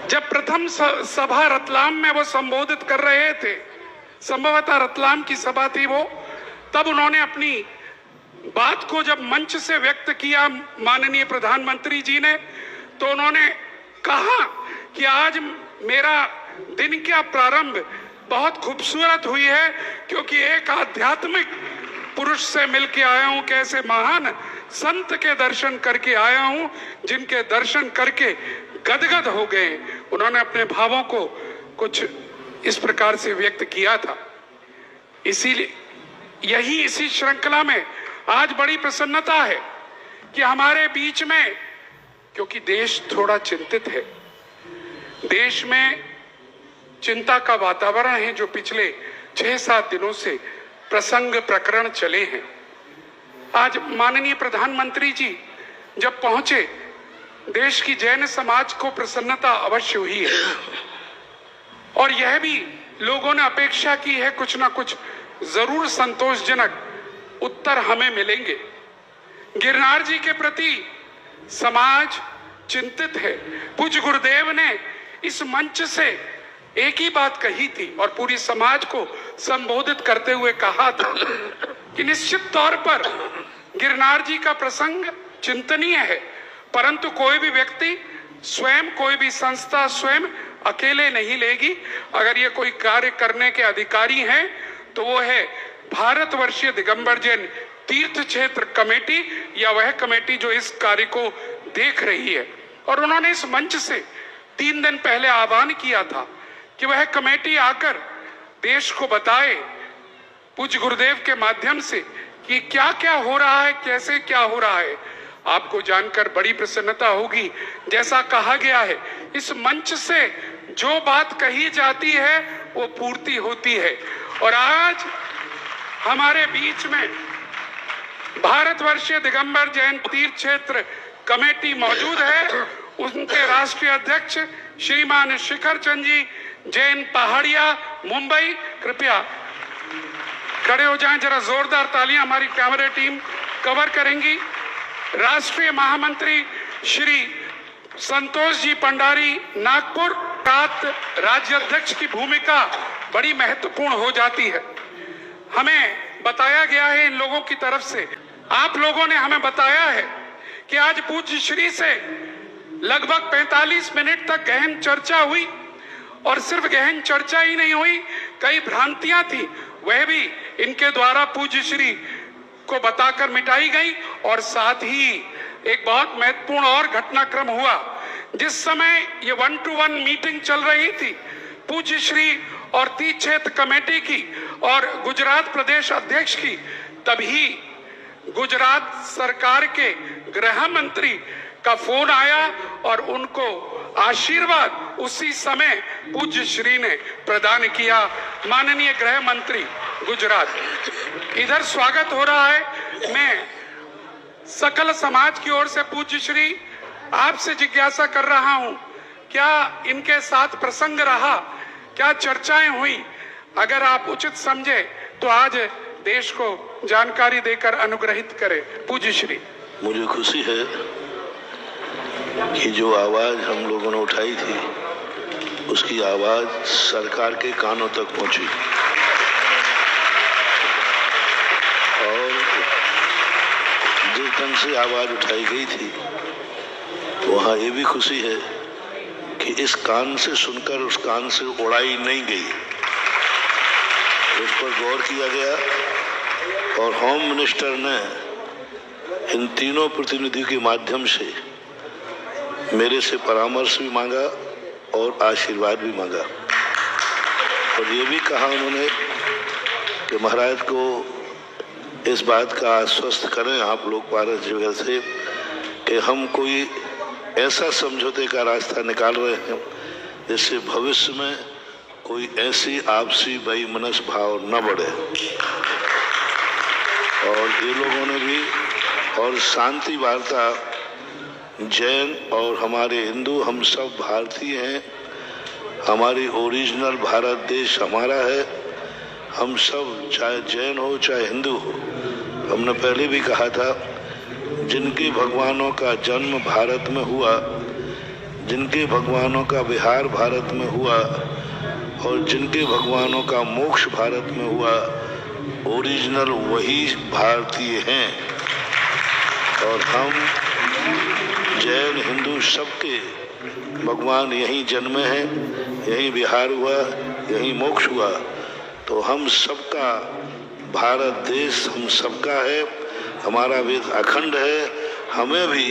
जब प्रथम सभा रतलाम में वो संबोधित कर रहे थे, संभवतः रतलाम की सभा थी वो, तब उन्होंने अपनी बात को जब मंच से व्यक्त किया माननीय प्रधानमंत्री जी ने, तो उन्होंने कहा कि आज मेरा दिन का प्रारंभ बहुत खूबसूरत हुई है, क्योंकि एक आध्यात्मिक पुरुष से मिलके आया हूं, कैसे महान संत के दर्शन करके आया हूं, जिनके दर्शन करके गदगद हो गए। उन्होंने अपने भावों को कुछ इस प्रकार से व्यक्त किया था। इसीलिए इसी श्रृंखला में आज बड़ी प्रसन्नता है कि हमारे बीच में, क्योंकि देश थोड़ा चिंतित है, देश में चिंता का वातावरण है जो पिछले 6-7 दिनों से प्रसंग प्रकरण चले हैं। आज माननीय प्रधानमंत्री जी जब पहुंचे, देश की जैन समाज को प्रसन्नता अवश्य हुई है, और यह भी लोगों ने अपेक्षा की है कुछ ना कुछ जरूर संतोषजनक उत्तर हमें मिलेंगे। गिरनार जी के प्रति समाज चिंतित है। पूज्य गुरुदेव ने इस मंच से एक ही बात कही थी और पूरी समाज को संबोधित करते हुए कहा था कि निश्चित तौर पर गिरनार जी का प्रसंग चिंतनीय है, परंतु कोई भी व्यक्ति स्वयं, कोई भी संस्था स्वयं अकेले नहीं लेगी। अगर ये कोई कार्य करने के अधिकारी हैं तो वो है भारतवर्षीय दिगंबर जैन तीर्थ क्षेत्र कमेटी, या वह कमेटी जो इस कार्य को देख रही है। और उन्होंने इस मंच से 3 दिन पहले आह्वान किया था कि वह कमेटी आकर देश को बताए पूज्य गुरुदेव के माध्यम से कि क्या क्या हो रहा है, कैसे क्या हो रहा है। आपको जानकर बड़ी प्रसन्नता होगी, जैसा कहा गया है, इस मंच से जो बात कही जाती है वो पूर्ति होती है। और आज हमारे बीच में भारतवर्षीय दिगंबर जैन तीर्थ क्षेत्र कमेटी मौजूद है। उनके राष्ट्रीय अध्यक्ष श्रीमान शिखर चंद जी, जैन पहाड़िया, मुंबई, कृपया खड़े हो जाएं, जरा जोरदार तालियां हमारी कैमरा टीम कवर करेंगी। राष्ट्रीय महामंत्री श्री संतोष जी पंडारी, नागपुर। राज्य अध्यक्ष की भूमिका बड़ी महत्वपूर्ण हो जाती है। हमें बताया गया है इन लोगों की तरफ से, आप लोगों ने हमें बताया है कि आज पूज्य श्री से लगभग 45 मिनट तक गहन चर्चा हुई, और सिर्फ गहन चर्चा ही नहीं हुई, कई भ्रांतियां थी वह भी इनके द्वारा पूज्य श्री को बताकर मिटाई गई। और साथ ही एक बहुत महत्वपूर्ण और घटनाक्रम हुआ, जिस समय ये 1-to-1 मीटिंग चल रही थी पूज्य श्री और तीर्थ क्षेत्र कमेटी की और गुजरात प्रदेश अध्यक्ष की, तभी गुजरात सरकार के गृह मंत्री का फोन आया और उनको आशीर्वाद उसी समय पूज्य श्री ने प्रदान किया। माननीय गृह मंत्री गुजरात, इधर स्वागत हो रहा है। मैं सकल समाज की ओर से पूज्य श्री आपसे जिज्ञासा कर रहा हूं, क्या इनके साथ प्रसंग रहा, क्या चर्चाएं हुई? अगर आप उचित समझे तो आज देश को जानकारी देकर अनुग्रहित करें। पूज्य श्री। मुझे खुशी है कि जो आवाज हम लोगों ने उठाई थी उसकी आवाज सरकार के कानों तक पहुंची, और जिस ढंग से आवाज उठाई गई थी वहाँ ये भी खुशी है कि इस कान से सुनकर उस कान से उड़ाई नहीं गई, उस पर गौर किया गया। और होम मिनिस्टर ने इन तीनों प्रतिनिधियों के माध्यम से मेरे से परामर्श भी मांगा और आशीर्वाद भी मांगा, और ये भी कहा उन्होंने कि महाराज को इस बात का आश्वस्त करें आप लोग पारस जगह से कि हम कोई ऐसा समझौते का रास्ता निकाल रहे हैं जिससे भविष्य में कोई ऐसी आपसी बेईमानस भाव न बढ़े। और ये लोगों ने भी, और शांति वार्ता, जैन और हमारे हिंदू हम सब भारतीय हैं, हमारी ओरिजिनल भारत देश हमारा है, हम सब चाहे जैन हो चाहे हिंदू हो। हमने पहले भी कहा था जिनके भगवानों का जन्म भारत में हुआ, जिनके भगवानों का विहार भारत में हुआ और जिनके भगवानों का मोक्ष भारत में हुआ, ओरिजिनल वही भारतीय हैं। और हम जैन हिंदू सबके भगवान यहीं जन्मे हैं, यहीं विहार हुआ, यहीं मोक्ष हुआ। तो हम सबका भारत देश हम सबका है, हमारा वेद अखंड है। हमें भी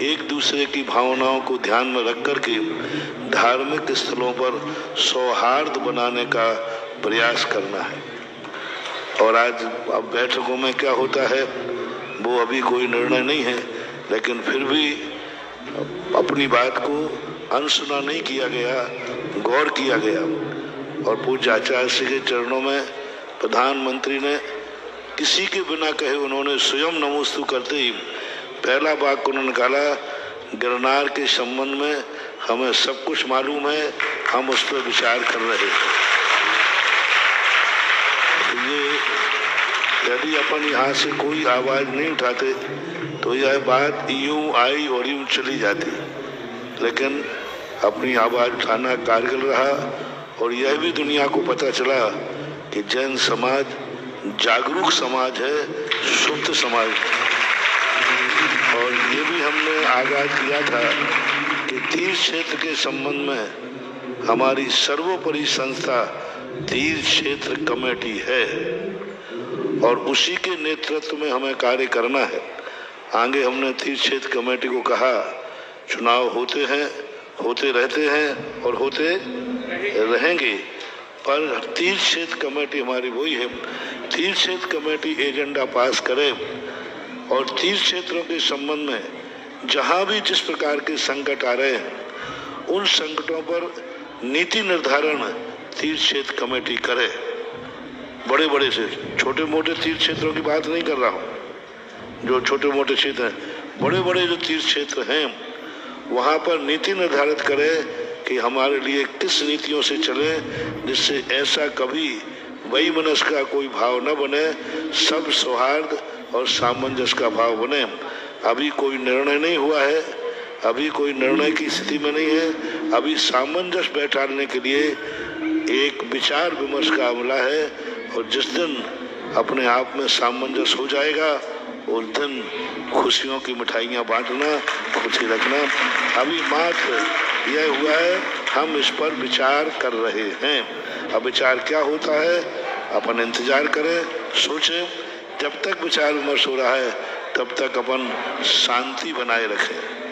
एक दूसरे की भावनाओं को ध्यान में रख कर के धार्मिक स्थलों पर सौहार्द बनाने का प्रयास करना है। और आज अब बैठकों में क्या होता है वो अभी कोई निर्णय नहीं है, लेकिन फिर भी अपनी बात को अनसुना नहीं किया गया, गौर किया गया। और पूज्य आचार्य श्री के चरणों में प्रधानमंत्री ने किसी के बिना कहे उन्होंने स्वयं नमोस्तु करते ही पहला वाक्य उन्होंने निकाला, गिरनार के संबंध में हमें सब कुछ मालूम है, हम उस पर विचार कर रहे हैं। ये यदि अपन यहाँ से कोई आवाज नहीं उठाते तो यह बात यूं आई और यूं चली जाती, लेकिन अपनी आवाज उठाना कारगर रहा। और यह भी दुनिया को पता चला कि जैन समाज जागरूक समाज है, शुद्ध समाज है। और ये भी हमने आगाज किया था कि तीर्थ क्षेत्र के संबंध में हमारी सर्वोपरि संस्था तीर्थ क्षेत्र कमेटी है और उसी के नेतृत्व में हमें कार्य करना है। आगे हमने तीर्थ क्षेत्र कमेटी को कहा, चुनाव होते हैं, होते रहते हैं और होते रहेंगे, पर तीर्थ क्षेत्र कमेटी हमारी वही है। तीर्थ क्षेत्र कमेटी एजेंडा पास करे और तीर्थ क्षेत्रों के संबंध में जहां भी जिस प्रकार के संकट आ रहे हैं उन संकटों पर नीति निर्धारण तीर्थ क्षेत्र कमेटी करे। बड़े बड़े से छोटे मोटे तीर्थ क्षेत्रों की बात नहीं कर रहा हूँ, जो छोटे मोटे क्षेत्र हैं, बड़े बड़े जो तीर्थ क्षेत्र हैं वहां पर नीति निर्धारित करे कि हमारे लिए किस नीतियों से चले जिससे ऐसा कभी वैमनस्य का कोई भाव न बने, सब सौहार्द और सामंजस्य का भाव बने। अभी कोई निर्णय नहीं हुआ है, अभी कोई निर्णय की स्थिति में नहीं है, अभी सामंजस्य बैठाने के लिए एक विचार विमर्श का अमला है। और जिस दिन अपने आप में सामंजस्य हो जाएगा उस दिन खुशियों की मिठाइयाँ बांटना, खुशी रखना। अभी मात्र यह हुआ है, हम इस पर विचार कर रहे हैं। अब विचार क्या होता है अपन इंतजार करें, सोचें। जब तक विचार विमर्श हो रहा है तब तक अपन शांति बनाए रखें।